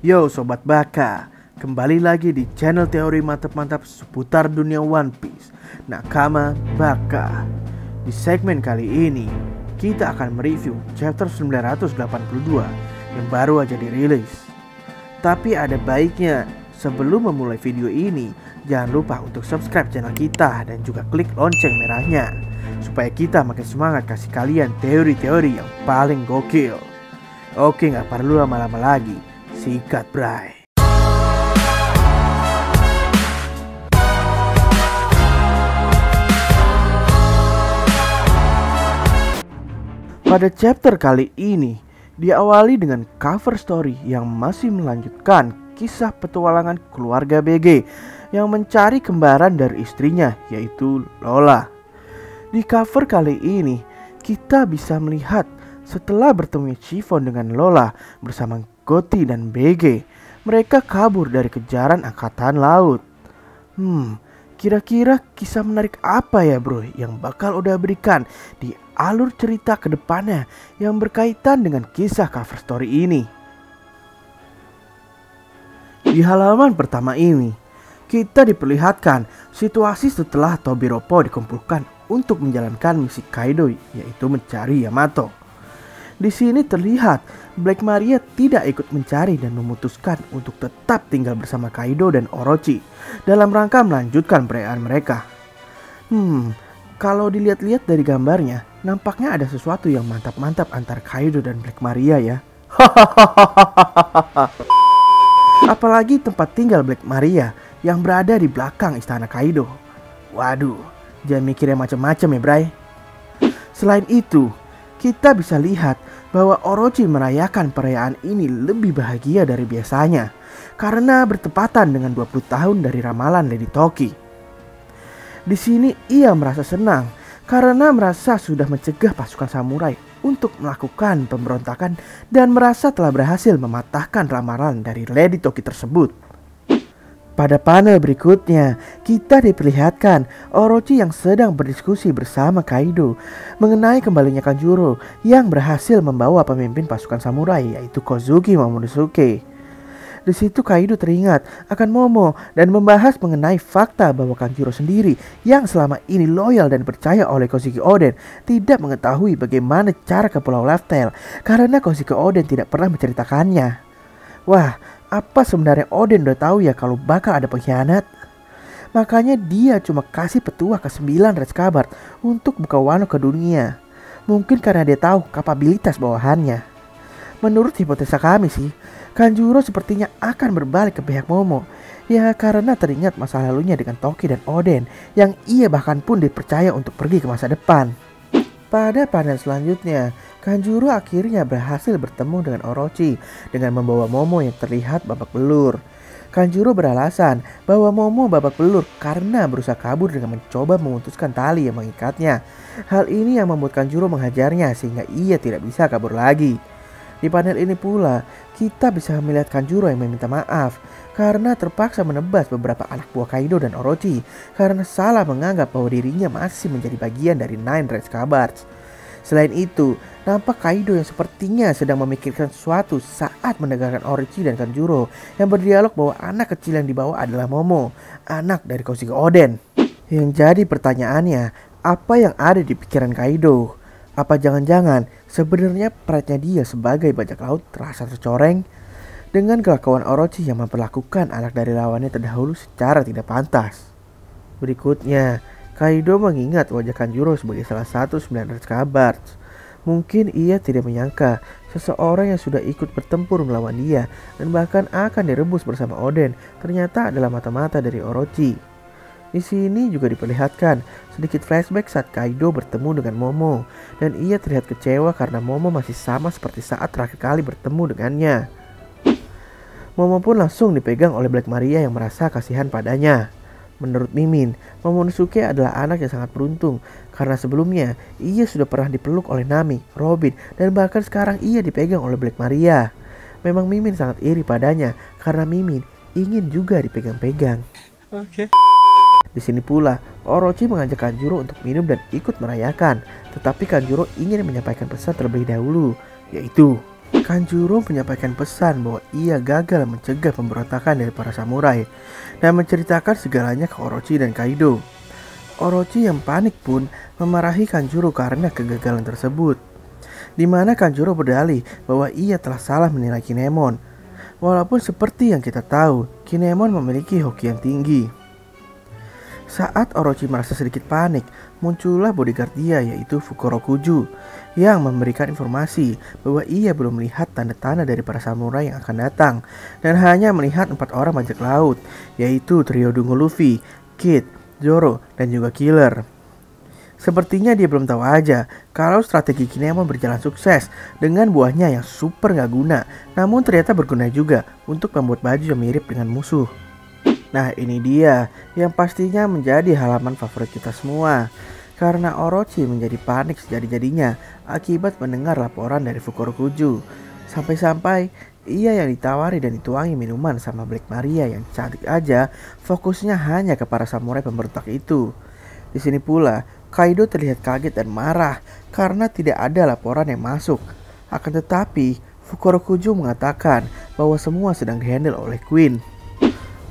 Yo Sobat Baka, kembali lagi di channel teori mantap-mantap seputar dunia One Piece, Nakama Baka. Di segmen kali ini, kita akan mereview chapter 982 yang baru aja dirilis. Tapi ada baiknya, sebelum memulai video ini, jangan lupa untuk subscribe channel kita dan juga klik lonceng merahnya, supaya kita makin semangat kasih kalian teori-teori yang paling gokil. Oke, gak perlu lama-lama lagi. Sikat bray. Pada chapter kali ini diawali dengan cover story yang masih melanjutkan kisah petualangan keluarga BG yang mencari kembaran dari istrinya, yaitu Lola. Di cover kali ini kita bisa melihat setelah bertemu Chiffon dengan Lola bersama Gotti dan BG, mereka kabur dari kejaran angkatan laut. Kira-kira kisah menarik apa ya bro yang bakal Oda berikan di alur cerita ke depannya yang berkaitan dengan kisah cover story ini? Di halaman pertama ini, kita diperlihatkan situasi setelah Tobiropo dikumpulkan untuk menjalankan misi Kaido, yaitu mencari Yamato. Di sini terlihat Black Maria tidak ikut mencari dan memutuskan untuk tetap tinggal bersama Kaido dan Orochi dalam rangka melanjutkan perayaan mereka. Kalau dilihat-lihat dari gambarnya, nampaknya ada sesuatu yang mantap-mantap antara Kaido dan Black Maria ya. Apalagi tempat tinggal Black Maria yang berada di belakang istana Kaido. Waduh, jangan mikir yang macam-macam ya bray. Selain itu, kita bisa lihat bahwa Orochi merayakan perayaan ini lebih bahagia dari biasanya karena bertepatan dengan 20 tahun dari ramalan Lady Toki. Di sini ia merasa senang karena merasa sudah mencegah pasukan samurai untuk melakukan pemberontakan dan merasa telah berhasil mematahkan ramalan dari Lady Toki tersebut. Pada panel berikutnya, kita diperlihatkan Orochi yang sedang berdiskusi bersama Kaido mengenai kembalinya Kanjuro yang berhasil membawa pemimpin pasukan samurai, yaitu Kozuki Momonosuke. Di situ Kaido teringat akan Momo dan membahas mengenai fakta bahwa Kanjuro sendiri yang selama ini loyal dan percaya oleh Kozuki Oden tidak mengetahui bagaimana cara ke Pulau Laugh Tale karena Kozuki Oden tidak pernah menceritakannya. Wah, apa sebenarnya Oden udah tahu ya kalau bakal ada pengkhianat? Makanya dia cuma kasih petua ke 9 Red Scabbard untuk buka Wano ke dunia. Mungkin karena dia tahu kapabilitas bawahannya. Menurut hipotesa kami sih, Kanjuro sepertinya akan berbalik ke pihak Momo. Ya karena teringat masa lalunya dengan Toki dan Oden yang ia bahkan pun dipercaya untuk pergi ke masa depan. Pada panel selanjutnya, Kanjuro akhirnya berhasil bertemu dengan Orochi dengan membawa Momo yang terlihat babak belur. Kanjuro beralasan bahwa Momo babak belur karena berusaha kabur dengan mencoba memutuskan tali yang mengikatnya. Hal ini yang membuat Kanjuro menghajarnya sehingga ia tidak bisa kabur lagi. Di panel ini pula, kita bisa melihat Kanjuro yang meminta maaf karena terpaksa menebas beberapa anak buah Kaido dan Orochi karena salah menganggap bahwa dirinya masih menjadi bagian dari Nine Red Scabbards. Selain itu, nampak Kaido yang sepertinya sedang memikirkan sesuatu saat mendengarkan Orochi dan Kanjuro yang berdialog bahwa anak kecil yang dibawa adalah Momo, anak dari Kozuki Oden. Yang jadi pertanyaannya, apa yang ada di pikiran Kaido? Apa jangan-jangan sebenarnya pride-nya dia sebagai bajak laut terasa tercoreng dengan kelakuan Orochi yang memperlakukan anak dari lawannya terdahulu secara tidak pantas? Berikutnya, Kaido mengingat wajah Kanjuro sebagai salah satu 9 Red Scabbards. Mungkin ia tidak menyangka seseorang yang sudah ikut bertempur melawan dia dan bahkan akan direbus bersama Oden ternyata adalah mata-mata dari Orochi. Di sini juga diperlihatkan sedikit flashback saat Kaido bertemu dengan Momo dan ia terlihat kecewa karena Momo masih sama seperti saat terakhir kali bertemu dengannya. Momo pun langsung dipegang oleh Black Maria yang merasa kasihan padanya. Menurut Mimin, Momonosuke adalah anak yang sangat beruntung karena sebelumnya ia sudah pernah dipeluk oleh Nami, Robin, dan bahkan sekarang ia dipegang oleh Black Maria. Memang Mimin sangat iri padanya karena Mimin ingin juga dipegang-pegang. Di sini pula, Orochi mengajak Kanjuro untuk minum dan ikut merayakan. Tetapi Kanjuro ingin menyampaikan pesan terlebih dahulu, yaitu Kanjuro menyampaikan pesan bahwa ia gagal mencegah pemberontakan dari para samurai dan menceritakan segalanya ke Orochi dan Kaido. Orochi yang panik pun memarahi Kanjuro karena kegagalan tersebut, di mana Kanjuro berdalih bahwa ia telah salah menilai Kinemon. Walaupun seperti yang kita tahu, Kinemon memiliki hoki yang tinggi. Saat Orochi merasa sedikit panik, muncullah bodyguard dia yaitu Fukurokuju yang memberikan informasi bahwa ia belum melihat tanda-tanda dari para samurai yang akan datang dan hanya melihat 4 orang bajak laut, yaitu trio Dungo Luffy, Kid, Zoro, dan juga Killer. Sepertinya dia belum tahu aja kalau strategi Kinemon berjalan sukses dengan buahnya yang super gak guna, namun ternyata berguna juga untuk membuat baju yang mirip dengan musuh. Nah, ini dia yang pastinya menjadi halaman favorit kita semua, karena Orochi menjadi panik sejadi-jadinya akibat mendengar laporan dari Fukurokuju. Sampai-sampai ia yang ditawari dan dituangi minuman sama Black Maria yang cantik aja, fokusnya hanya ke para samurai pemberontak itu. Di sini pula Kaido terlihat kaget dan marah karena tidak ada laporan yang masuk. Akan tetapi, Fukurokuju mengatakan bahwa semua sedang dihandle oleh Queen.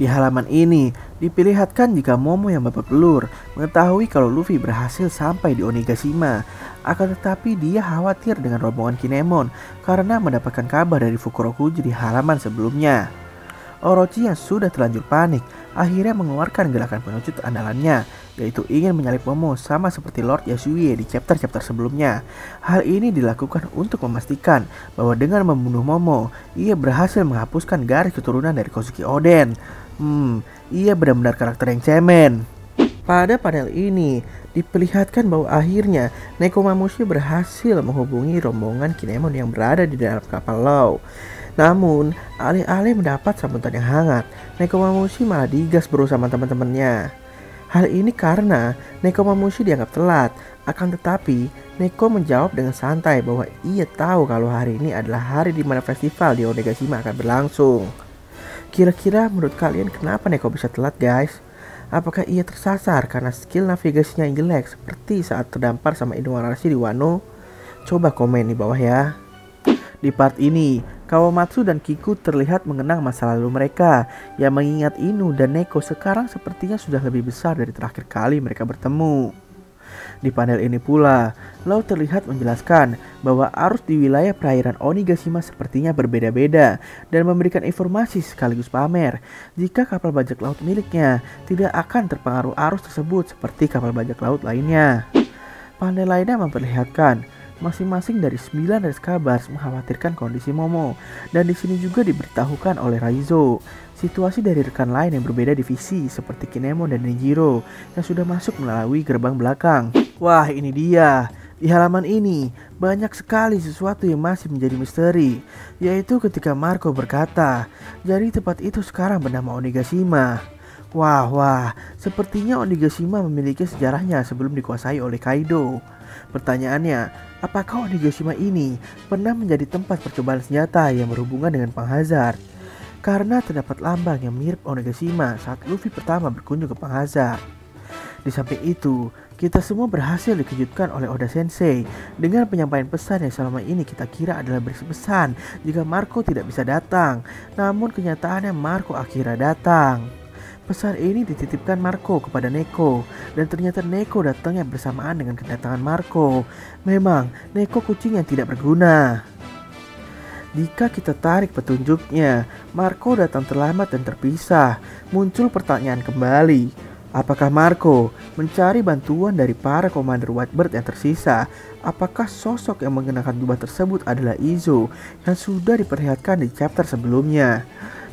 Di halaman ini, diperlihatkan jika Momo yang babak belur mengetahui kalau Luffy berhasil sampai di Onigashima. Akan tetapi dia khawatir dengan rombongan Kinemon karena mendapatkan kabar dari Fukurokuju di halaman sebelumnya. Orochi yang sudah terlanjur panik akhirnya mengeluarkan gerakan pengecut andalannya, yaitu ingin menyalip Momo sama seperti Lord Yasue di chapter-chapter sebelumnya. Hal ini dilakukan untuk memastikan bahwa dengan membunuh Momo, ia berhasil menghapuskan garis keturunan dari Kozuki Oden. Ia benar-benar karakter yang cemen. Pada panel ini, diperlihatkan bahwa akhirnya Nekomamushi berhasil menghubungi rombongan Kinemon yang berada di dalam kapal Law. Namun, alih-alih mendapat sambutan yang hangat, Nekomamushi malah digas bro sama teman-temannya. Hal ini karena Nekomamushi dianggap telat. Akan tetapi, Neko menjawab dengan santai bahwa ia tahu kalau hari ini adalah hari di mana festival di Onigashima akan berlangsung. Kira-kira menurut kalian kenapa Neko bisa telat, guys? Apakah ia tersasar karena skill navigasinya yang jelek seperti saat terdampar sama Inuarashi di Wano? Coba komen di bawah ya. Di part ini, Kawamatsu dan Kiku terlihat mengenang masa lalu mereka yang mengingat Inu dan Neko sekarang sepertinya sudah lebih besar dari terakhir kali mereka bertemu. Di panel ini pula, Law terlihat menjelaskan bahwa arus di wilayah perairan Onigashima sepertinya berbeda-beda dan memberikan informasi sekaligus pamer jika kapal bajak laut miliknya tidak akan terpengaruh arus tersebut seperti kapal bajak laut lainnya. Panel lainnya memperlihatkan masing-masing dari 9 Rescabars mengkhawatirkan kondisi Momo, dan di sini juga diberitahukan oleh Raizo situasi dari rekan lain yang berbeda divisi seperti Kinemon dan Nenjiro yang sudah masuk melalui gerbang belakang. Wah, ini dia. Di halaman ini banyak sekali sesuatu yang masih menjadi misteri, yaitu ketika Marco berkata, "Jadi tempat itu sekarang bernama Onigashima." Wah, sepertinya Onigashima memiliki sejarahnya sebelum dikuasai oleh Kaido. Pertanyaannya, apakah Onigashima ini pernah menjadi tempat percobaan senjata yang berhubungan dengan Panghazard? Karena terdapat lambang yang mirip Onigashima saat Luffy pertama berkunjung ke Panghazard. Di samping itu, kita semua berhasil dikejutkan oleh Oda Sensei dengan penyampaian pesan yang selama ini kita kira adalah berisi pesan jika Marco tidak bisa datang. Namun kenyataannya Marco akhirnya datang. Pesan ini dititipkan Marco kepada Neko, dan ternyata Neko datangnya bersamaan dengan kedatangan Marco. Memang Neko kucing yang tidak berguna. Jika kita tarik petunjuknya, Marco datang terlambat dan terpisah. Muncul pertanyaan kembali, apakah Marco mencari bantuan dari para komander Whitebird yang tersisa? Apakah sosok yang mengenakan jubah tersebut adalah Izo yang sudah diperlihatkan di chapter sebelumnya?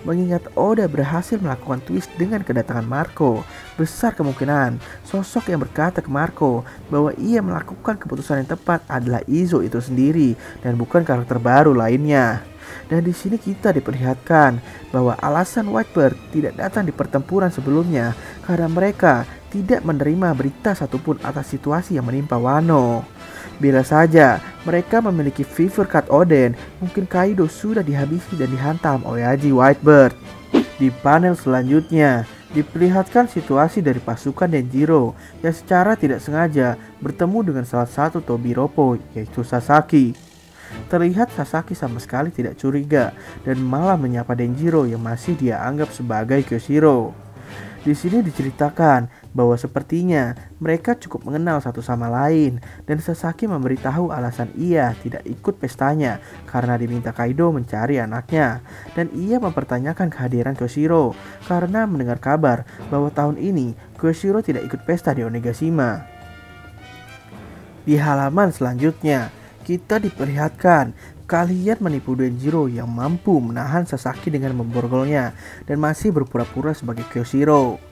Mengingat Oda berhasil melakukan twist dengan kedatangan Marco, besar kemungkinan sosok yang berkata ke Marco bahwa ia melakukan keputusan yang tepat adalah Izo itu sendiri dan bukan karakter baru lainnya. Dan di sini kita diperlihatkan bahwa alasan Whitebird tidak datang di pertempuran sebelumnya karena mereka tidak menerima berita satupun atas situasi yang menimpa Wano. Bila saja mereka memiliki Fever Cut Oden, mungkin Kaido sudah dihabisi dan dihantam oleh Haji Whitebird. Di panel selanjutnya, diperlihatkan situasi dari pasukan Denjiro yang secara tidak sengaja bertemu dengan salah satu Tobiropo, yaitu Sasaki. Terlihat Sasaki sama sekali tidak curiga dan malah menyapa Denjiro yang masih dia anggap sebagai Kyoshiro. Di sini diceritakan bahwa sepertinya mereka cukup mengenal satu sama lain dan Sasaki memberitahu alasan ia tidak ikut pestanya karena diminta Kaido mencari anaknya, dan ia mempertanyakan kehadiran Kyoshiro karena mendengar kabar bahwa tahun ini Kyoshiro tidak ikut pesta di Onigashima. Di halaman selanjutnya, kita diperlihatkan kalian menipu Denjiro yang mampu menahan Sasaki dengan memborgolnya dan masih berpura-pura sebagai Kyoshiro.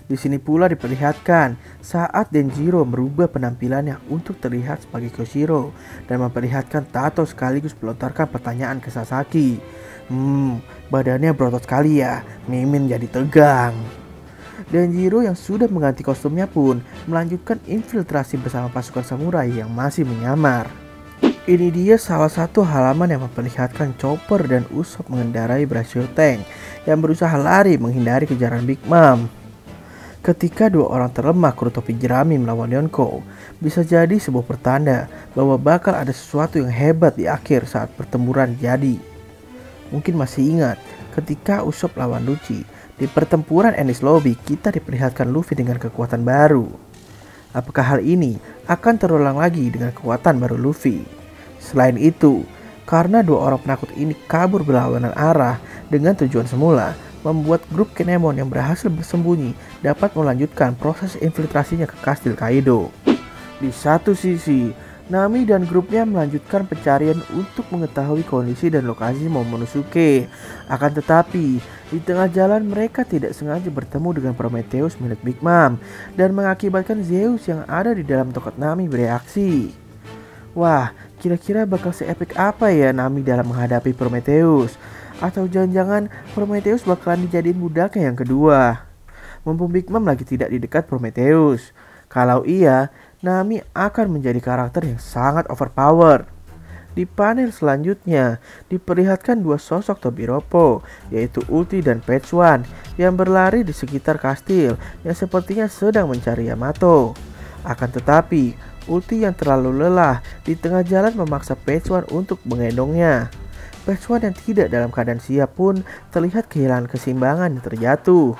Di sini pula diperlihatkan saat Denjiro merubah penampilannya untuk terlihat sebagai Kyoshiro dan memperlihatkan tato sekaligus melontarkan pertanyaan ke Sasaki. Badannya berotot sekali ya, Mimin jadi tegang. Denjiro yang sudah mengganti kostumnya pun melanjutkan infiltrasi bersama pasukan samurai yang masih menyamar. Ini dia salah satu halaman yang memperlihatkan Chopper dan Usopp mengendarai Brachio Tank yang berusaha lari menghindari kejaran Big Mom. Ketika dua orang terlemah kru topi jerami melawan Yonko, bisa jadi sebuah pertanda bahwa bakal ada sesuatu yang hebat di akhir saat pertempuran jadi. Mungkin masih ingat ketika Usopp lawan Lucci. Di pertempuran Enies Lobby, kita diperlihatkan Luffy dengan kekuatan baru. Apakah hal ini akan terulang lagi dengan kekuatan baru Luffy? Selain itu, karena dua orang penakut ini kabur berlawanan arah dengan tujuan semula, membuat grup Kinemon yang berhasil bersembunyi dapat melanjutkan proses infiltrasinya ke kastil Kaido. Di satu sisi, Nami dan grupnya melanjutkan pencarian untuk mengetahui kondisi dan lokasi Momonosuke. Akan tetapi, di tengah jalan mereka tidak sengaja bertemu dengan Prometheus milik Big Mom dan mengakibatkan Zeus yang ada di dalam tongkat Nami bereaksi. Wah, kira-kira bakal se-epic apa ya Nami dalam menghadapi Prometheus? Atau jangan-jangan Prometheus bakalan dijadiin budaknya yang kedua? Mumpung Big Mom lagi tidak di dekat Prometheus. Kalau iya, Nami akan menjadi karakter yang sangat overpowered. Di panel selanjutnya, diperlihatkan dua sosok Tobiropo, yaitu Ulti dan Page One, yang berlari di sekitar kastil yang sepertinya sedang mencari Yamato. Akan tetapi, Ulti yang terlalu lelah di tengah jalan memaksa Page One untuk menggendongnya. Page One yang tidak dalam keadaan siap pun terlihat kehilangan keseimbangan dan terjatuh.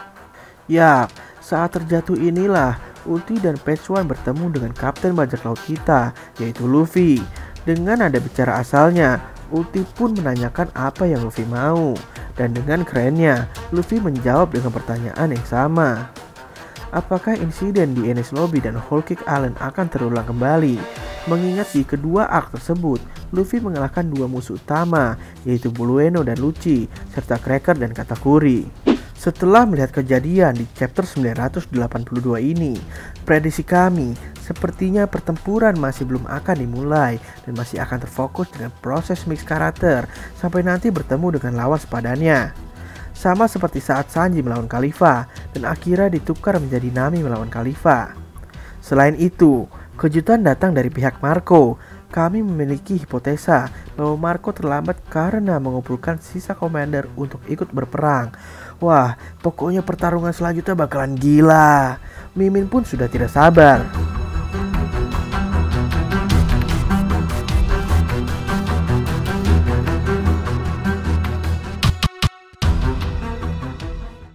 Yap, saat terjatuh inilah Ulti dan Page One bertemu dengan kapten bajak laut kita, yaitu Luffy. Dengan nada bicara asalnya, Ulti pun menanyakan apa yang Luffy mau. Dan dengan kerennya, Luffy menjawab dengan pertanyaan yang sama. Apakah insiden di Enies Lobby dan Whole Cake Island akan terulang kembali? Mengingat di kedua arc tersebut, Luffy mengalahkan dua musuh utama, yaitu Bulueno dan Lucci, serta Cracker dan Katakuri. Setelah melihat kejadian di chapter 982 ini, prediksi kami sepertinya pertempuran masih belum akan dimulai dan masih akan terfokus dengan proses mix karakter sampai nanti bertemu dengan lawan sepadannya. Sama seperti saat Sanji melawan Kalifa dan akhirnya ditukar menjadi Nami melawan Kalifa. Selain itu, kejutan datang dari pihak Marco. Kami memiliki hipotesa bahwa Marco terlambat karena mengumpulkan sisa commander untuk ikut berperang. Wah, pokoknya pertarungan selanjutnya bakalan gila. Mimin pun sudah tidak sabar.